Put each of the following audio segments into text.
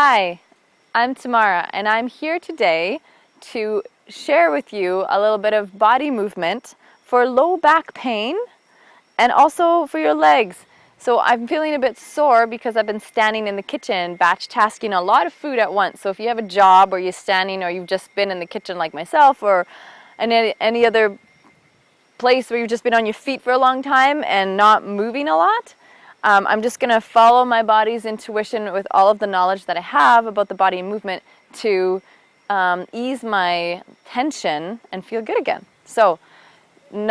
Hi, I'm Tamarah, and I'm here today to share with you a little bit of body movement for low back pain and also for your legs. So I'm feeling a bit sore because I've been standing in the kitchen batch tasking a lot of food at once. So if you have a job or you're standing or you've just been in the kitchen like myself or any other place where you've just been on your feet for a long time and not moving a lot, I'm just going to follow my body's intuition with all of the knowledge that I have about the body and movement to ease my tension and feel good again. So you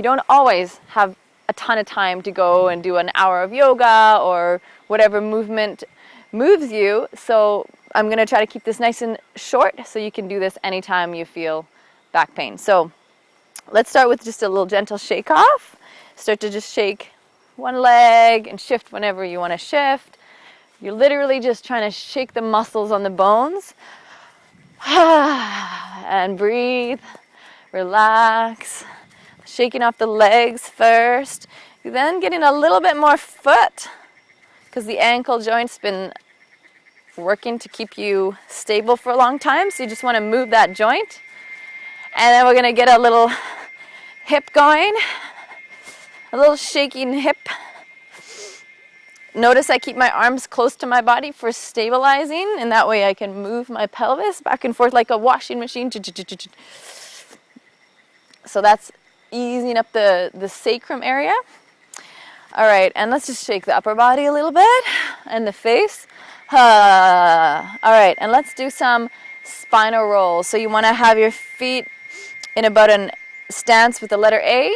don't always have a ton of time to go and do an hour of yoga or whatever movement moves you. So I'm going to try to keep this nice and short so you can do this anytime you feel back pain. So let's start with just a little gentle shake off. Start to just shake one leg and shift whenever you want to shift. You're literally just trying to shake the muscles on the bones. And breathe, relax. Shaking off the legs first. You're then getting a little bit more foot because the ankle joint's been working to keep you stable for a long time. So you just want to move that joint. And then we're going to get a little hip going. A little shaking hip. Notice I keep my arms close to my body for stabilizing, and that way I can move my pelvis back and forth like a washing machine. So that's easing up the sacrum area. All right, and let's just shake the upper body a little bit and the face. All right, and let's do some spinal rolls. So you want to have your feet in about a stance with the letter A.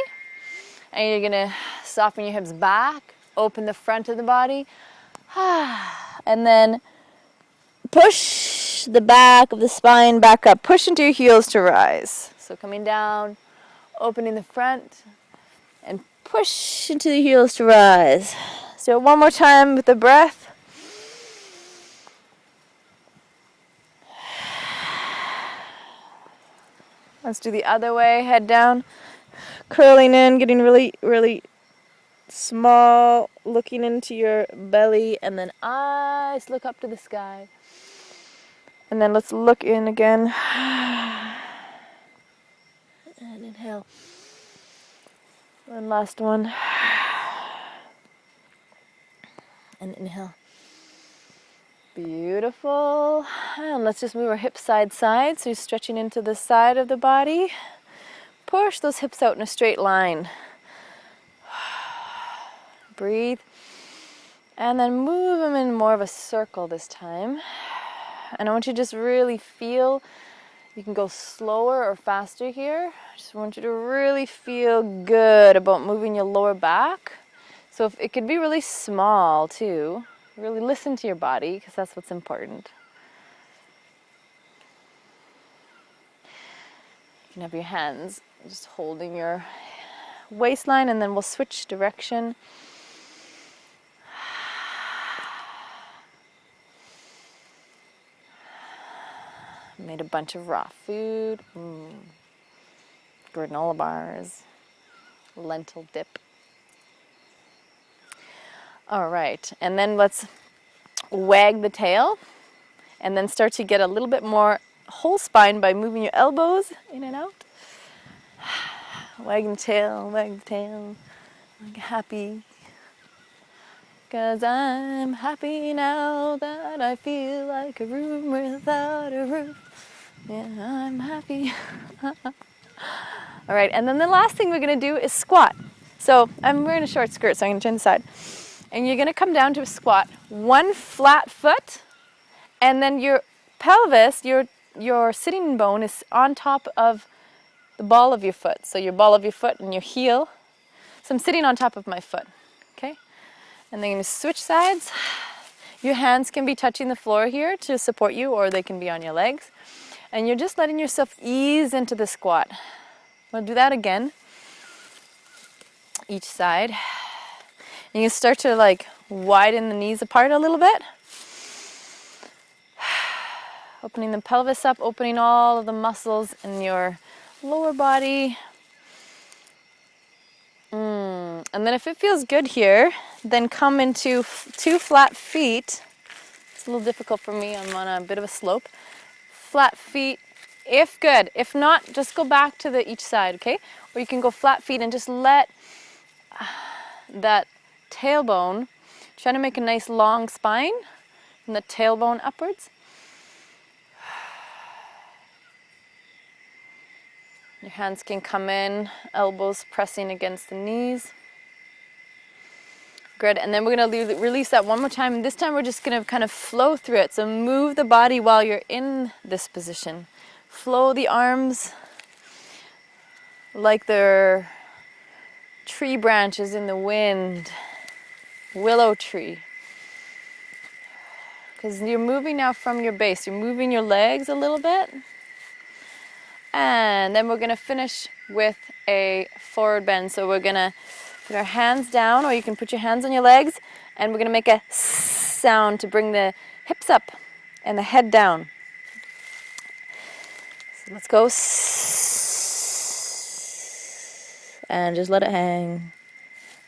And you're going to soften your hips back, open the front of the body, and then push the back of the spine back up. Push into your heels to rise. So coming down, opening the front, and push into the heels to rise. So one more time with the breath. Let's do the other way, head down. Curling in, getting really, really small, looking into your belly, and then eyes look up to the sky. And then let's look in again. And inhale. One last one. And inhale. Beautiful. And let's just move our hips side to side. So you're stretching into the side of the body. Push those hips out in a straight line. Breathe. And then move them in more of a circle this time. And I want you to just really feel, you can go slower or faster here. I just want you to really feel good about moving your lower back. So if it could be really small too. Really listen to your body because that's what's important. You can have your hands just holding your waistline, and then we'll switch direction. Made a bunch of raw food. Granola bars. Lentil dip. All right, and then let's wag the tail and then start to get a little bit more whole spine by moving your elbows in and out. Wag the tail, like happy. 'Cause I'm happy now that I feel like a room without a roof. Yeah, I'm happy. All right, and then the last thing we're gonna do is squat. So I'm wearing a short skirt, so I'm gonna turn the side. And you're gonna come down to a squat. One flat foot, and then your pelvis, your sitting bone is on top of the ball of your foot. So your ball of your foot and your heel. So I'm sitting on top of my foot, okay? And then you're gonna switch sides. Your hands can be touching the floor here to support you, or they can be on your legs. And you're just letting yourself ease into the squat. We'll do that again. Each side. And you can start to like widen the knees apart a little bit. Opening the pelvis up, opening all of the muscles in your lower body. And then if it feels good here, then come into two flat feet. It's a little difficult for me. I'm on a bit of a slope. Flat feet, if good. If not, just go back to each side, okay? Or you can go flat feet and just let that tailbone, try to make a nice long spine from the tailbone upwards. Your hands can come in, elbows pressing against the knees. Good, and then we're going to release that one more time. This time we're just going to kind of flow through it. So move the body while you're in this position. Flow the arms like they're tree branches in the wind. Willow tree. Because you're moving now from your base. You're moving your legs a little bit. And then we're going to finish with a forward bend. So we're going to put our hands down, or you can put your hands on your legs, and we're going to make a sound to bring the hips up and the head down. So let's go. And just let it hang.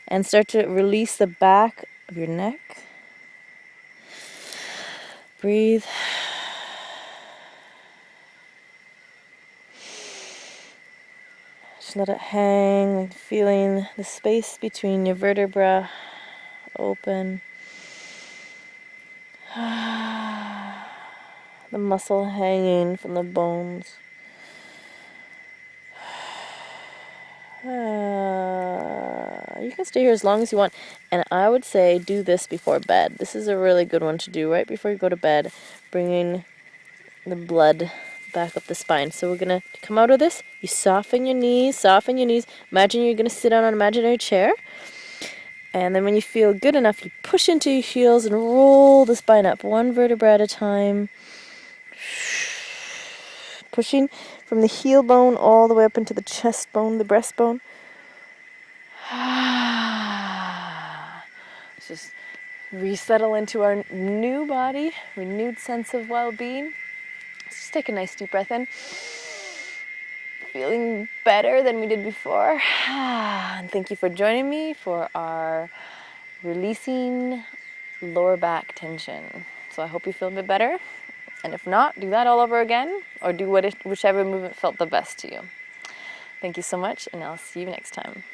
And start to release the back of your neck. Breathe. Just let it hang, feeling the space between your vertebrae open. The muscle hanging from the bones. You can stay here as long as you want. And I would say do this before bed. This is a really good one to do right before you go to bed, bringing the blood back up the spine. So we're going to come out of this. You soften your knees, Imagine you're going to sit on an imaginary chair. And then when you feel good enough, you push into your heels and roll the spine up, one vertebra at a time. Pushing from the heel bone all the way up into the chest bone, the breastbone. Just resettle into our new body, renewed sense of well-being. Just take a nice deep breath in. Feeling better than we did before. And thank you for joining me for our releasing lower back tension. So I hope you feel a bit better. And if not, do that all over again, or do whichever movement felt the best to you. Thank you so much, and I'll see you next time.